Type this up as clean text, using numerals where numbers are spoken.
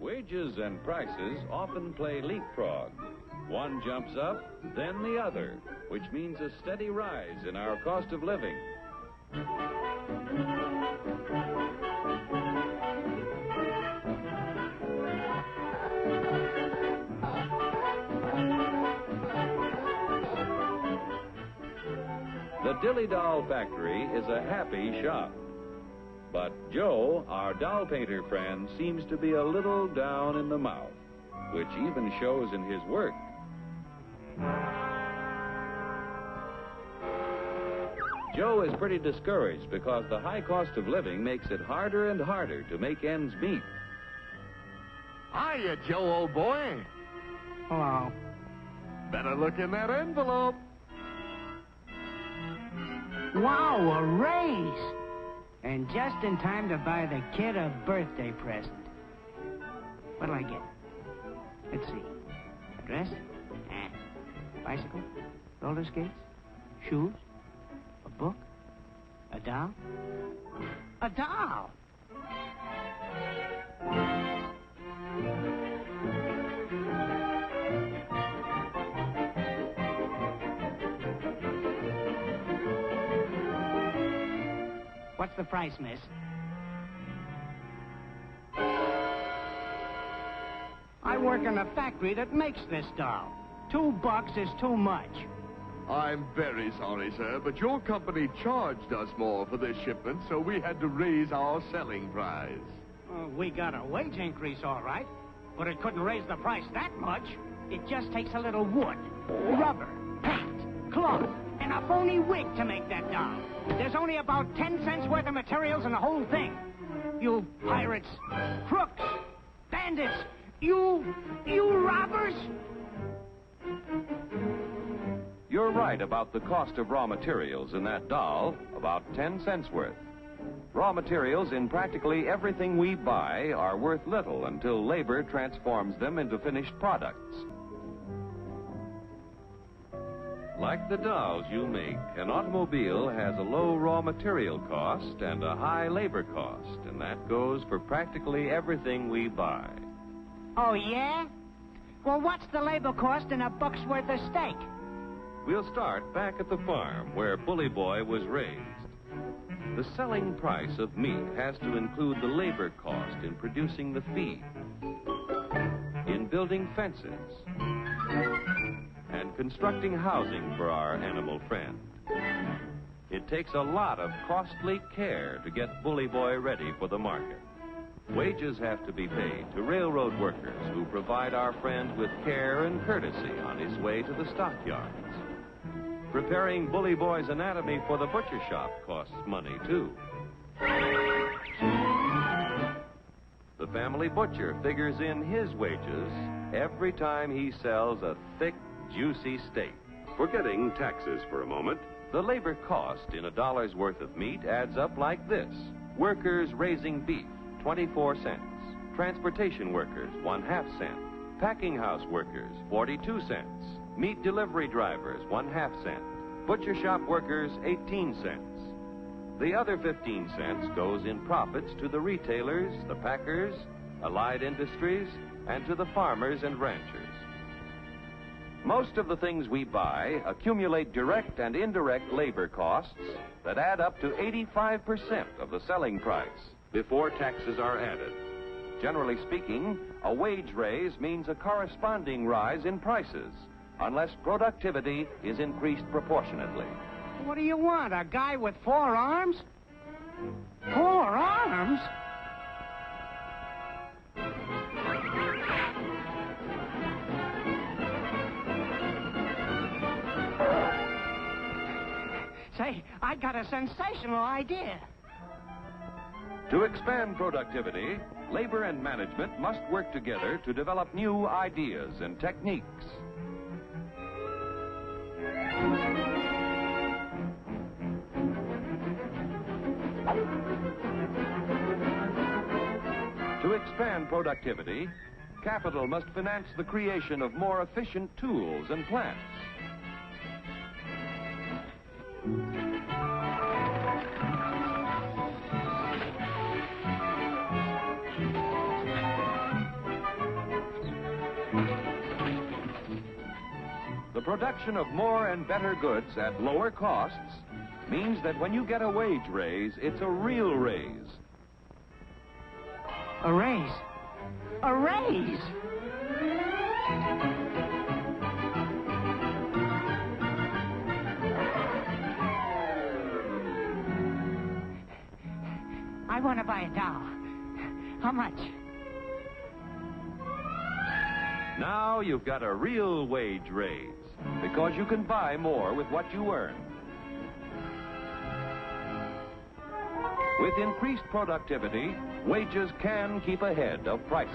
Wages and prices often play leapfrog. One jumps up, then the other, which means a steady rise in our cost of living. The Dilly Doll Factory is a happy shop. But Joe, our doll painter friend, seems to be a little down in the mouth, which even shows in his work. Joe is pretty discouraged because the high cost of living makes it harder and harder to make ends meet. Hiya, Joe, old boy. Hello. Better look in that envelope. Wow, a raise! And just in time to buy the kid a birthday present. What'll I get? Let's see. A dress? Bicycle? Roller skates? Shoes? A book? A doll? A doll! What's the price, miss? I work in a factory that makes this doll. $2 is too much. I'm very sorry, sir, but your company charged us more for this shipment, so we had to raise our selling price. We got a wage increase, all right, but it couldn't raise the price that much. It just takes a little wood, rubber, paint, cloth, and a phony wig to make that doll. There's only about 10 cents worth of materials in the whole thing. You pirates, crooks, bandits, you robbers! You're right about the cost of raw materials in that doll, about 10 cents worth. Raw materials in practically everything we buy are worth little until labor transforms them into finished products. Like the dolls you make, an automobile has a low raw material cost and a high labor cost, and that goes for practically everything we buy. Oh, yeah? Well, what's the labor cost in a buck's worth of steak? We'll start back at the farm where Bully Boy was raised. The selling price of meat has to include the labor cost in producing the feed, in building fences, and constructing housing for our animal friend. It takes a lot of costly care to get Bully Boy ready for the market. Wages have to be paid to railroad workers who provide our friend with care and courtesy on his way to the stockyards. Preparing Bully Boy's anatomy for the butcher shop costs money, too. The family butcher figures in his wages every time he sells a thick, juicy steak. Forgetting taxes for a moment, the labor cost in $1's worth of meat adds up like this. Workers raising beef, 24 cents. Transportation workers, 1/2 cent. Packing house workers, 42 cents. Meat delivery drivers, 1/2 cent. Butcher shop workers, 18 cents. The other 15 cents goes in profits to the retailers, the packers, allied industries, and to the farmers and ranchers. Most of the things we buy accumulate direct and indirect labor costs that add up to 85% of the selling price before taxes are added. Generally speaking, a wage raise means a corresponding rise in prices, unless productivity is increased proportionately. What do you want, a guy with 4 arms? 4 arms? Say, I got a sensational idea. To expand productivity, labor and management must work together to develop new ideas and techniques. To expand productivity, capital must finance the creation of more efficient tools and plants. production of more and better goods at lower costs means that when you get a wage raise, it's a real raise. A raise. A raise! I want to buy a doll. How much? Now you've got a real wage raise because you can buy more with what you earn. With increased productivity, wages can keep ahead of prices.